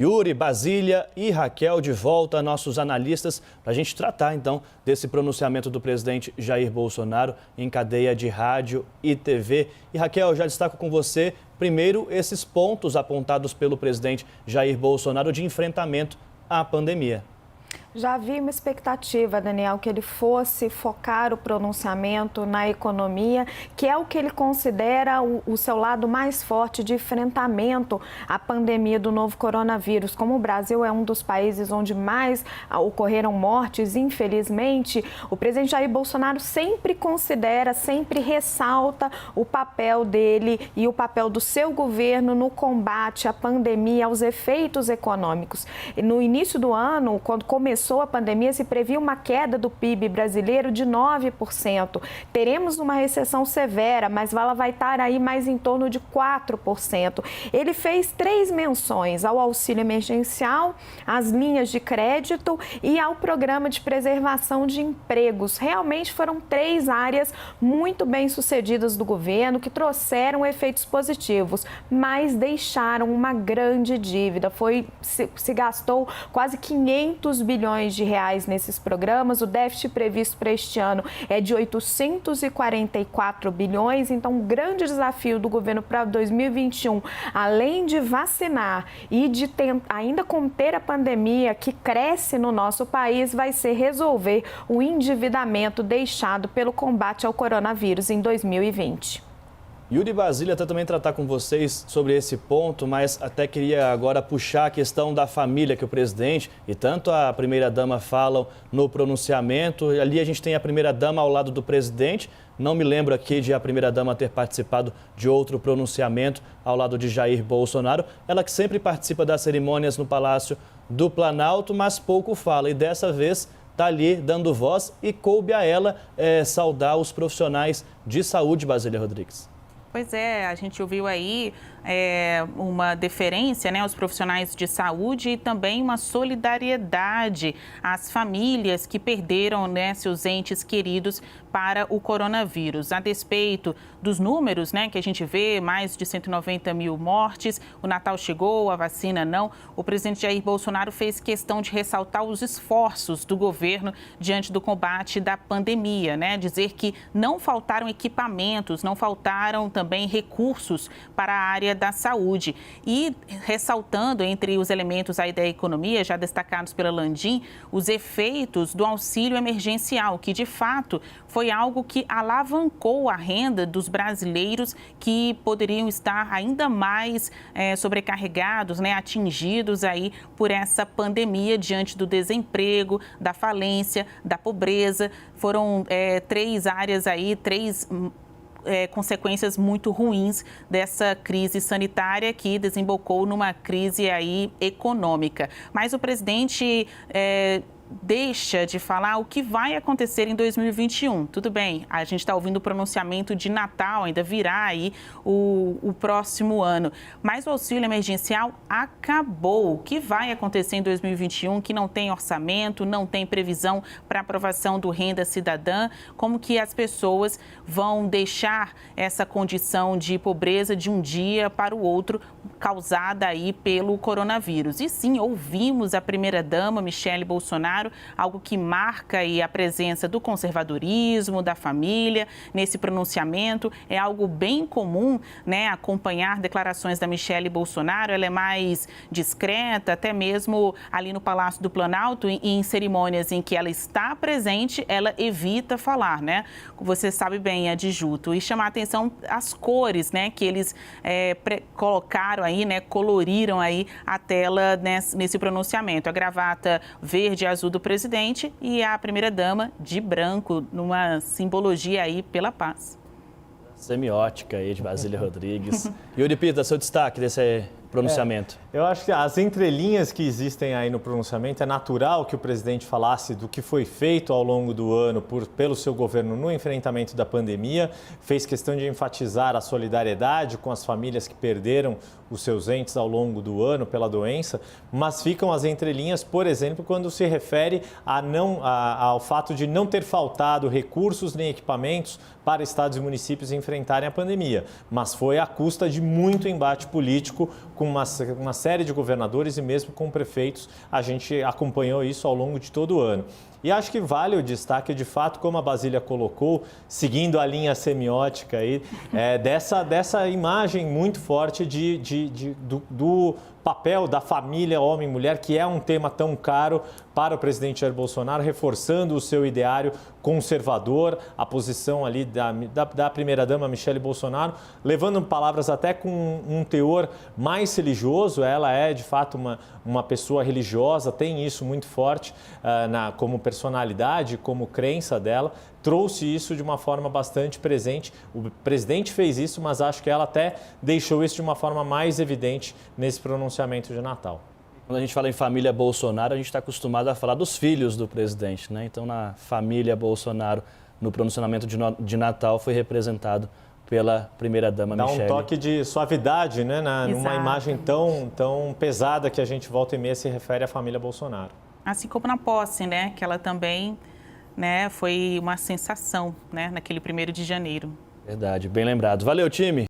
Yuri, Basília e Raquel de volta, nossos analistas, para a gente tratar então desse pronunciamento do presidente Jair Bolsonaro em cadeia de rádio e TV. E Raquel, já destaco com você, primeiro, esses pontos apontados pelo presidente Jair Bolsonaro de enfrentamento à pandemia. Já havia uma expectativa, Daniel, que ele fosse focar o pronunciamento na economia, que é o que ele considera o seu lado mais forte de enfrentamento à pandemia do novo coronavírus. Como o Brasil é um dos países onde mais ocorreram mortes, infelizmente, o presidente Jair Bolsonaro sempre considera, sempre ressalta o papel dele e o papel do seu governo no combate à pandemia, aos efeitos econômicos. E no início do ano, quando começou a pandemia, se previa uma queda do PIB brasileiro de 9%. Teremos uma recessão severa, mas ela vai estar aí mais em torno de 4%. Ele fez 3 menções ao auxílio emergencial, às linhas de crédito e ao programa de preservação de empregos. Realmente foram 3 áreas muito bem sucedidas do governo que trouxeram efeitos positivos, mas deixaram uma grande dívida. Se gastou quase 500 bilhões de reais nesses programas. O déficit previsto para este ano é de 844 bilhões. Então, um grande desafio do governo para 2021, além de vacinar e de ainda conter a pandemia que cresce no nosso país, vai ser resolver o endividamento deixado pelo combate ao coronavírus em 2020. Yuri, Basília, até também tratar com vocês sobre esse ponto, mas até queria agora puxar a questão da família que o presidente e tanto a primeira-dama falam no pronunciamento. Ali a gente tem a primeira-dama ao lado do presidente. Não me lembro aqui de a primeira-dama ter participado de outro pronunciamento ao lado de Jair Bolsonaro. Ela que sempre participa das cerimônias no Palácio do Planalto, mas pouco fala. E dessa vez está ali dando voz e coube a ela saudar os profissionais de saúde, Basília Rodrigues. Pois é, a gente ouviu aí uma deferência, né, aos profissionais de saúde e também uma solidariedade às famílias que perderam, né, seus entes queridos para o coronavírus. A despeito dos números, né, que a gente vê, mais de 190 mil mortes, o Natal chegou, a vacina não, o presidente Jair Bolsonaro fez questão de ressaltar os esforços do governo diante do combate da pandemia, né, dizer que não faltaram equipamentos, não faltaram também recursos para a área da saúde e ressaltando entre os elementos aí da economia, já destacados pela Landim, os efeitos do auxílio emergencial, que de fato foi algo que alavancou a renda dos brasileiros que poderiam estar ainda mais sobrecarregados, né, atingidos aí por essa pandemia diante do desemprego, da falência, da pobreza. Foram 3 áreas aí, 3 consequências muito ruins dessa crise sanitária que desembocou numa crise aí econômica. Mas o presidente deixa de falar o que vai acontecer em 2021. Tudo bem, a gente está ouvindo o pronunciamento de Natal, ainda virá aí o próximo ano. Mas o auxílio emergencial acabou. O que vai acontecer em 2021, que não tem orçamento, não tem previsão para aprovação do Renda Cidadã, como que as pessoas vão deixar essa condição de pobreza de um dia para o outro, causada aí pelo coronavírus. E sim, ouvimos a primeira-dama, Michele Bolsonaro, algo que marca aí a presença do conservadorismo, da família, nesse pronunciamento. É algo bem comum, né, acompanhar declarações da Michele Bolsonaro. Ela é mais discreta, até mesmo ali no Palácio do Planalto, em cerimônias em que ela está presente, ela evita falar, né? Você sabe bem, Adjuto. E chamar a atenção as cores, né, que eles colocaram aí, né, coloriram aí a tela nesse pronunciamento. A gravata verde e azul do presidente e a primeira-dama de branco, numa simbologia aí pela paz. Semiótica aí de Basília Rodrigues. Yuri Pita, seu destaque desse pronunciamento. Eu acho que as entrelinhas que existem aí no pronunciamento, é natural que o presidente falasse do que foi feito ao longo do ano pelo seu governo no enfrentamento da pandemia, fez questão de enfatizar a solidariedade com as famílias que perderam os seus entes ao longo do ano pela doença, mas ficam as entrelinhas, por exemplo, quando se refere ao fato de não ter faltado recursos nem equipamentos para estados e municípios enfrentarem a pandemia, mas foi à custa de muito embate político com uma série de governadores e mesmo com prefeitos. A gente acompanhou isso ao longo de todo o ano. E acho que vale o destaque, de fato, como a Basília colocou, seguindo a linha semiótica aí, dessa imagem muito forte do papel da família homem e mulher, que é um tema tão caro para o presidente Jair Bolsonaro, reforçando o seu ideário conservador, a posição ali da primeira-dama Michele Bolsonaro, levando palavras até com um teor mais religioso. Ela é, de fato, uma pessoa religiosa, tem isso muito forte como personalidade, como crença dela, trouxe isso de uma forma bastante presente. O presidente fez isso, mas acho que ela até deixou isso de uma forma mais evidente nesse pronunciamento de Natal. Quando a gente fala em família Bolsonaro, a gente está acostumado a falar dos filhos do presidente, né? Então, na família Bolsonaro, no pronunciamento de Natal, foi representado pela primeira-dama Michele. Dá um toque de suavidade, né? Numa imagem tão pesada que a gente volta e meia se refere à família Bolsonaro. Assim como na posse, né? Que ela também, né, foi uma sensação, né, naquele 1º de janeiro. Verdade, bem lembrado. Valeu, time!